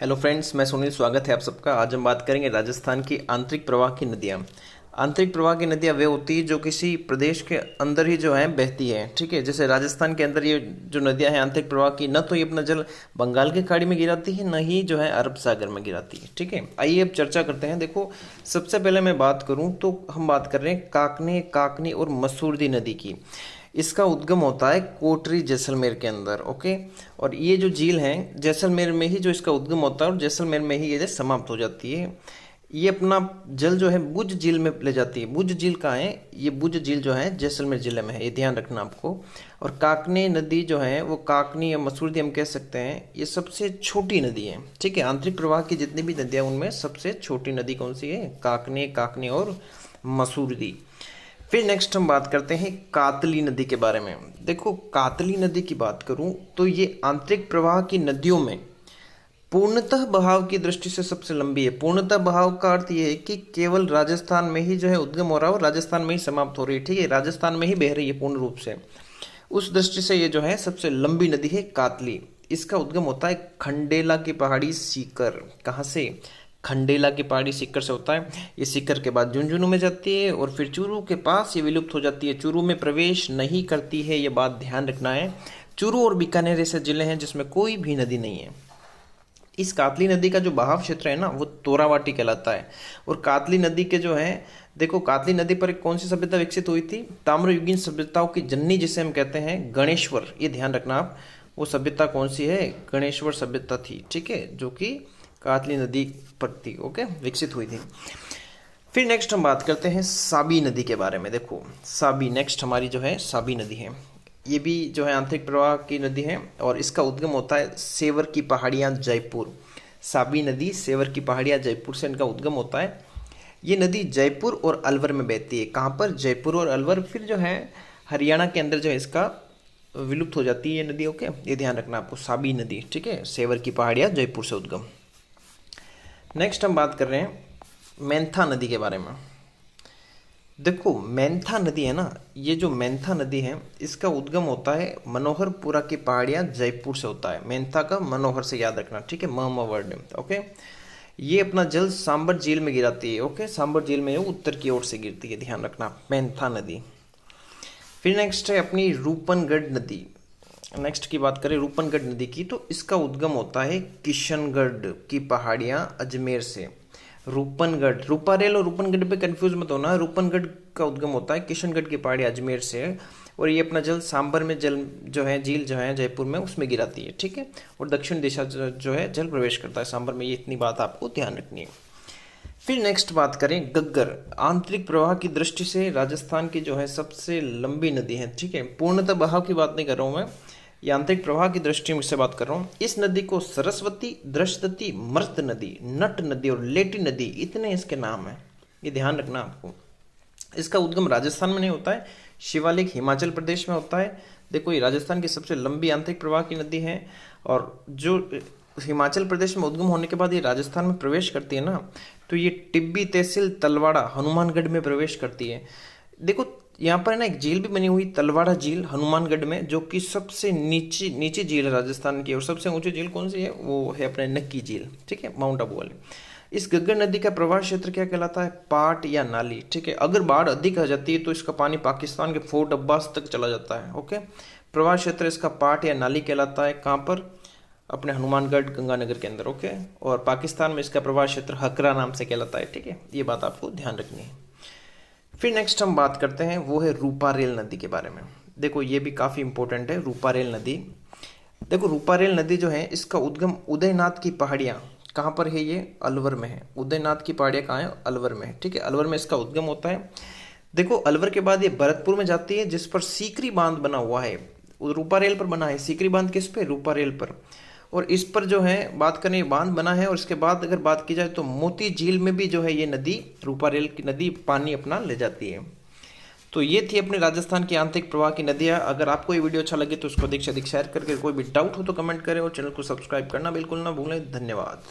Hello friends, मैं सुनील। स्वागत है आप सबका। आज हम बात करेंगे राजस्थान की आंतरिक प्रवाह की नदियाँ। आंतरिक प्रवाह की नदियाँ वे होती है जो किसी प्रदेश के अंदर ही जो है बहती है। ठीक है, जैसे राजस्थान के अंदर ये जो नदियाँ हैं आंतरिक प्रवाह की, न तो ये अपना जल बंगाल की खाड़ी में गिराती है, न ही जो है अरब सागर में गिराती है। ठीक है, आइए अब चर्चा करते हैं। देखो, सबसे पहले मैं बात करूँ तो हम बात कर रहे हैं काकने, काकनी और मसूरदी नदी की। इसका उद्गम होता है कोटरी जैसलमेर के अंदर। ओके, और ये जो झील है जैसलमेर में ही जो इसका उद्गम होता है और जैसलमेर में ही ये समाप्त हो जाती है। ये अपना जल जो है बुज झील में ले जाती है। बुज झील कहाँ है? ये बुज झील जो है जैसलमेर जिले में है, ये ध्यान रखना आपको। और काकने नदी जो है वो काकनी या मसूरदी हम कह सकते हैं, ये सबसे छोटी नदी है। ठीक है, आंतरिक प्रवाह की जितनी भी नदियाँ उनमें सबसे छोटी नदी कौन सी है? काकने, काकनी और मसूरदी। फिर नेक्स्ट हम बात करते हैं कातली नदी के बारे में। देखो, कातली नदी की बात करूं तो ये आंतरिक प्रवाह की नदियों में पूर्णतः बहाव की दृष्टि से सबसे लंबी है। पूर्णतः बहाव का अर्थ ये है कि केवल राजस्थान में ही जो है उद्गम हो रहा है और राजस्थान में ही समाप्त हो रही है। ठीक है, राजस्थान में ही बह रही है पूर्ण रूप से। उस दृष्टि से ये जो है सबसे लंबी नदी है कातली। इसका उद्गम होता है खंडेला की पहाड़ी सीकर। कहाँ से? खंडेला की पहाड़ी सीकर से होता है। ये सीकर के बाद झुंझुनू में जाती है और फिर चूरू के पास ये विलुप्त हो जाती है। चूरू में प्रवेश नहीं करती है, ये बात ध्यान रखना है। चूरू और बीकानेर ऐसे जिले हैं जिसमें कोई भी नदी नहीं है। इस कातली नदी का जो बहाव क्षेत्र है ना, वो तोरावाटी कहलाता है। और कातली नदी के जो है, देखो, कातली नदी पर एक कौन सी सभ्यता विकसित हुई थी? ताम्रयुगीन सभ्यताओं की जननी जिसे हम कहते हैं गणेश्वर, ये ध्यान रखना आप। वो सभ्यता कौन सी है? गणेश्वर सभ्यता थी। ठीक है, जो कि कातली नदी पर थी। ओके, विकसित हुई थी। फिर नेक्स्ट हम बात करते हैं साबी नदी के बारे में। देखो, साबी नेक्स्ट हमारी जो है साबी नदी है। ये भी जो है आंतरिक प्रवाह की नदी है और इसका उद्गम होता है सेवर की पहाड़ियाँ जयपुर। साबी नदी सेवर की पहाड़ियाँ जयपुर से इनका उद्गम होता है। ये नदी जयपुर और अलवर में बहती है। कहाँ पर? जयपुर और अलवर। फिर जो है हरियाणा के अंदर जो है इसका विलुप्त हो जाती है ये नदी। ओके, ये ध्यान रखना आपको, साबी नदी। ठीक है, सेवर की पहाड़ियाँ जयपुर से उद्गम। नेक्स्ट हम बात कर रहे हैं मेंथा नदी के बारे में। देखो, मेंथा नदी है ना, ये जो मेंथा नदी है इसका उद्गम होता है मनोहरपुरा की पहाड़ियाँ जयपुर से होता है। मेंथा का मनोहर से याद रखना। ठीक है, म वर्ड। ओके, ये अपना जल सांबर झील में गिराती है। ओके, सांबर झील में उत्तर की ओर से गिरती है, ध्यान रखना, मेंथा नदी। फिर नेक्स्ट है अपनी रूपनगढ़ नदी। नेक्स्ट की बात करें रूपनगढ़ नदी की, तो इसका उद्गम होता है किशनगढ़ की पहाड़ियाँ अजमेर से। रूपनगढ़, रूपारेल और रूपनगढ़ पे कंफ्यूज मत होना। रूपनगढ़ का उद्गम होता है किशनगढ़ की पहाड़ी अजमेर से और ये अपना जल सांबर में जल जो है झील जो है जयपुर में उसमें गिराती है। ठीक है, और दक्षिण दिशा जो है जल प्रवेश करता है सांबर में। ये इतनी बात आपको ध्यान रखनी है। फिर नेक्स्ट बात करें गग्गर। आंतरिक प्रवाह की दृष्टि से राजस्थान की जो है सबसे लंबी नदी है। ठीक है, पूर्णतः बहाव की बात नहीं कर रहा हूँ मैं, यांत्रिक प्रवाह की दृष्टि से बात कर रहा हूँ। इस नदी को सरस्वती, दृष्टति, मृत नदी, नट नदी और लेटी नदी, इतने इसके नाम हैं, ये ध्यान रखना आपको। इसका उद्गम राजस्थान में नहीं होता है, शिवालिक हिमाचल प्रदेश में होता है। देखो, ये राजस्थान की सबसे लंबी आंतरिक प्रवाह की नदी है और जो हिमाचल प्रदेश में उद्गम होने के बाद ये राजस्थान में प्रवेश करती है ना, तो ये टिब्बी तहसील तलवाड़ा हनुमानगढ़ में प्रवेश करती है। देखो, यहाँ पर ना एक झील भी बनी हुई, तलवाड़ा झील हनुमानगढ़ में, जो कि सबसे नीची झील है राजस्थान की। और सबसे ऊंची झील कौन सी है? वो है अपने नक्की झील। ठीक है, माउंट आबू वाली। इस गग्गर नदी का प्रवाह क्षेत्र क्या कहलाता है? पाट या नाली। ठीक है, अगर बाढ़ अधिक आ जाती है तो इसका पानी पाकिस्तान के फोर्ट अब्बास तक चला जाता है। ओके, प्रवाह क्षेत्र इसका पाट या नाली कहलाता है। कहाँ पर? अपने हनुमानगढ़ गंगानगर के अंदर। ओके, और पाकिस्तान में इसका प्रवाह क्षेत्र हकरा नाम से कहलाता है। ठीक है, ये बात आपको ध्यान रखनी है। फिर नेक्स्ट हम बात करते हैं वो है रूपारेल नदी के बारे में। देखो, ये भी काफ़ी इंपॉर्टेंट है, रूपारेल नदी। देखो, रूपारेल नदी जो है इसका उद्गम उदयनाथ की पहाड़ियाँ, कहाँ पर है? ये अलवर में है। उदयनाथ की पहाड़ियाँ कहाँ है? अलवर में है। ठीक है, अलवर में इसका उद्गम होता है। देखो, अलवर के बाद ये भरतपुर में जाती है जिस पर सीकरी बांध बना हुआ है। रूपारेल पर बना है सीकरी बांध। किस पे? रूपारेल पर। और इस पर जो है बात करें, बांध बना है। और इसके बाद अगर बात की जाए तो मोती झील में भी जो है ये नदी, रूपारेल की नदी, पानी अपना ले जाती है। तो ये थी अपने राजस्थान की आंतरिक प्रवाह की नदियाँ। अगर आपको ये वीडियो अच्छा लगे तो उसको अधिक से अधिक शेयर करके, कोई भी डाउट हो तो कमेंट करें और चैनल को सब्सक्राइब करना बिल्कुल ना भूलें। धन्यवाद।